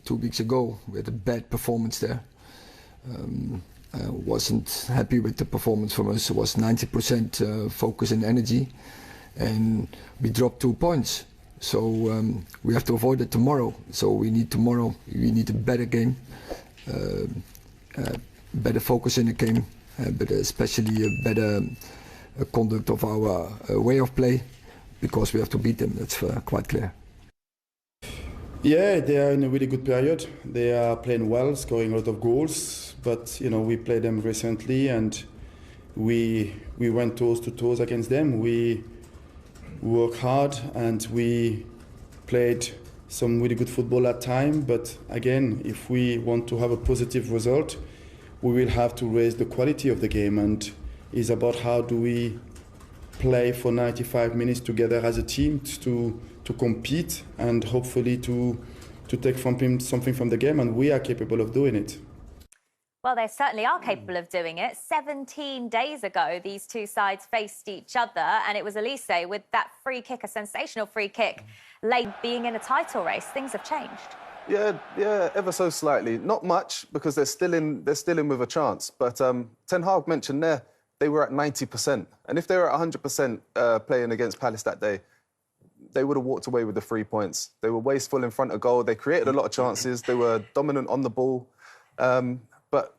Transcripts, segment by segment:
2 weeks ago. We had a bad performance there. I wasn't happy with the performance from us. It was 90% focus and energy, and we dropped 2 points. So we have to avoid it tomorrow. So we need a better game, better focus in the game, but especially a better conduct of our way of play, because we have to beat them. That's quite clear. Yeah, they are in a really good period. They are playing well, scoring a lot of goals. But we played them recently, and we went toes to toes against them. We worked hard, and we played some really good football at time. But again, if we want to have a positive result, we will have to raise the quality of the game, and it's about how do we play for 95 minutes together as a team to compete and hopefully to take something from the game, and we are capable of doing it. Well, they certainly are capable of doing it. 17 days ago, these two sides faced each other, and it was Elise with that free kick, a sensational free kick, late being in a title race. Things have changed. Yeah, ever so slightly. Not much, because they're still in with a chance. But Ten Hag mentioned there they were at 90%, and if they were at 100% playing against Palace that day, they would have walked away with the 3 points. They were wasteful in front of goal. They created a lot of chances. They were dominant on the ball. But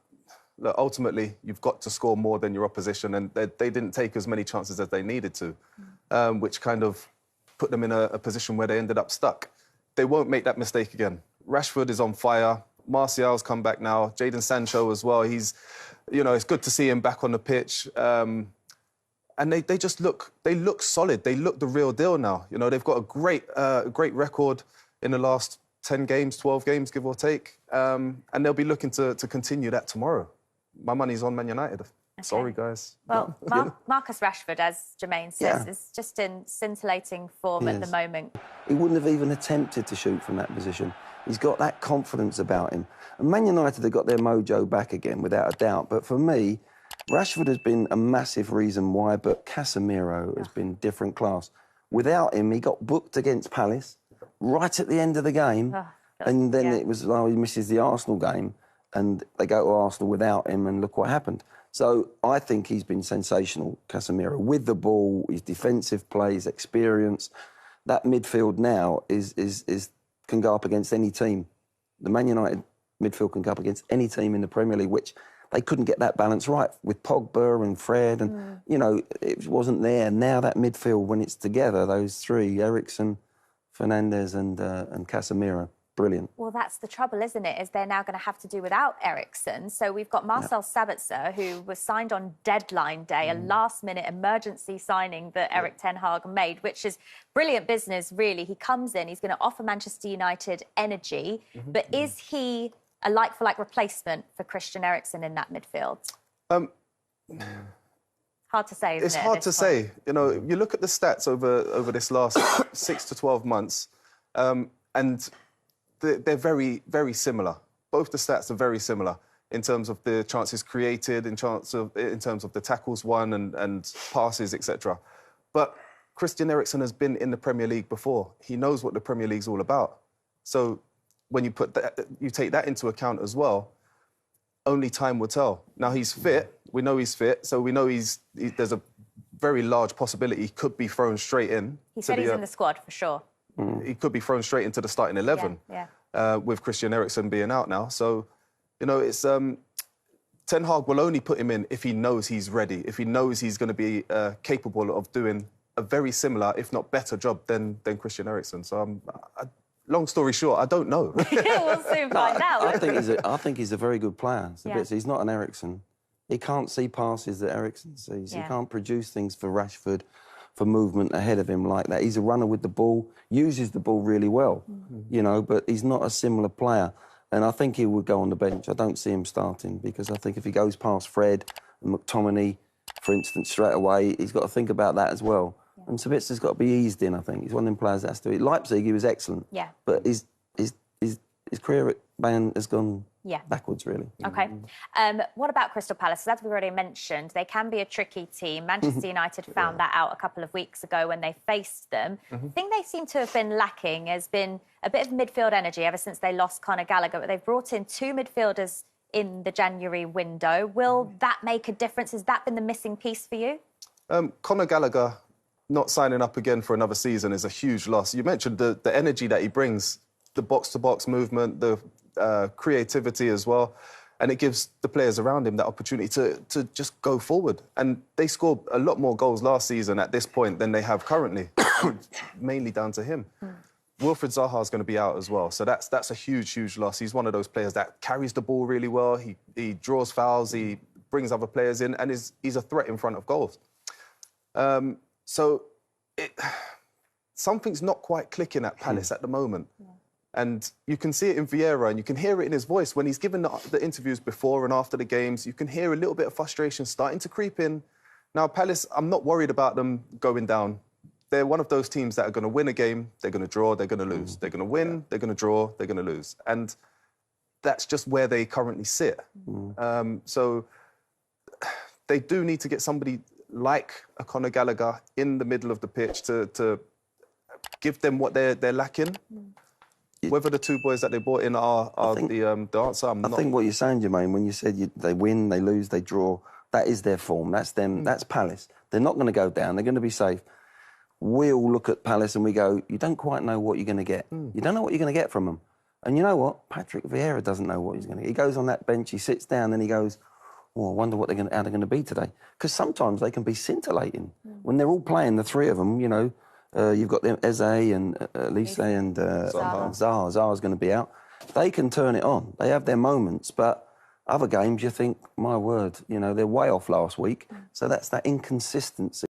look, ultimately, you've got to score more than your opposition, and they didn't take as many chances as they needed to, which kind of put them in a position where they ended up stuck. They won't make that mistake again. Rashford is on fire. Martial's come back now. Jadon Sancho as well. He's, it's good to see him back on the pitch. And they just look solid. They look the real deal now. They've got a great record in the last 10 games, 12 games, give or take. And they'll be looking to continue that tomorrow. My money's on Man United. Okay. Sorry, guys. Well, Marcus Rashford, as Jermaine says, is just in scintillating form at the moment. He wouldn't have even attempted to shoot from that position. He's got that confidence about him. And Man United have got their mojo back again, without a doubt. But for me, Rashford has been a massive reason why, but Casemiro has been different class. Without him, he got booked against Palace right at the end of the game, and then it was, he misses the Arsenal game, and they go to Arsenal without him, and look what happened. So I think he's been sensational, Casemiro, with the ball, his defensive play, his experience. That midfield now can go up against any team. The Man United midfield can go up against any team in the Premier League, which they couldn't get that balance right with Pogba and Fred, and it wasn't there. Now that midfield, when it's together, those three, Eriksen, Fernandes and Casemiro, brilliant. Well, that's the trouble, isn't it? Is they're now going to have to do without Eriksen. So we've got Marcel Sabitzer, who was signed on deadline day, a last-minute emergency signing that Erik Ten Hag made, which is brilliant business, really. He comes in, he's going to offer Manchester United energy, but is he a like-for-like replacement for Christian Eriksen in that midfield? Hard to say, isn't it? It's hard to say. You look at the stats over this last 6 to 12 months, and they're very, very similar. Both the stats are very similar in terms of the chances created, in terms of the tackles won and passes, etc. But Christian Eriksen has been in the Premier League before. He knows what the Premier League's all about. So when you take that into account as well, only time will tell. Now, he's fit. We know he's fit, so we know there's a very large possibility he could be thrown straight in. He said he's in the squad, for sure. He could be thrown straight into the starting 11 with Christian Eriksen being out now. So, it's Ten Hag will only put him in if he knows he's ready, if he knows he's going to be capable of doing a very similar, if not better job than Christian Eriksen. So long story short, I don't know. We'll soon find out. I think he's a very good player. He's not an Eriksen. He can't see passes that Eriksen sees. He can't produce things for Rashford, for movement ahead of him like that. He's a runner with the ball, uses the ball really well, but he's not a similar player. And I think he would go on the bench. I don't see him starting, because I think if he goes past Fred and McTominay, for instance, straight away, he's got to think about that as well. And Sabitzer's got to be eased in, I think. He's one of them players that has to be. Leipzig, he was excellent. But his career at band has gone Yeah. backwards, really. OK. What about Crystal Palace? As we've already mentioned, they can be a tricky team. Manchester United found that out a couple of weeks ago when they faced them. The thing they seem to have been lacking has been a bit of midfield energy ever since they lost Conor Gallagher. But they've brought in 2 midfielders in the January window. Will that make a difference? Has that been the missing piece for you? Conor Gallagher not signing up again for another season is a huge loss. You mentioned the energy that he brings, the box-to-box movement, the creativity as well, and it gives the players around him that opportunity to just go forward. And they scored a lot more goals last season at this point than they have currently, mainly down to him. Wilfried Zaha is going to be out as well, so that's a huge loss. He's one of those players that carries the ball really well. He draws fouls, he brings other players in, and he's a threat in front of goals. So something's not quite clicking at Palace at the moment. And you can see it in Vieira, and you can hear it in his voice when he's given the interviews before and after the games. You can hear a little bit of frustration starting to creep in. Now, Palace, I'm not worried about them going down. They're one of those teams that are going to win a game, they're going to draw, they're going to lose. They're going to win, they're going to draw, they're going to lose. And that's just where they currently sit. So they do need to get somebody like a Conor Gallagher in the middle of the pitch to give them what they're lacking. Whether the 2 boys that they brought in are the answer, I think what you're saying, Jermaine, when you said they win, they lose, they draw, that is their form. That's them. That's Palace. They're not going to go down. They're going to be safe. We all look at Palace and we go, you don't quite know what you're going to get. You don't know what you're going to get from them. And you know what? Patrick Vieira doesn't know what he's going to get. He goes on that bench, he sits down, and he goes, oh, I wonder how they're going to be today. Because sometimes they can be scintillating. When they're all playing, the 3 of them, you know, you've got them, Eze and Elise and Zaha. Zaha's going to be out. They can turn it on. They have their moments, but other games you think, my word, you know, they're way off last week. So that's that inconsistency.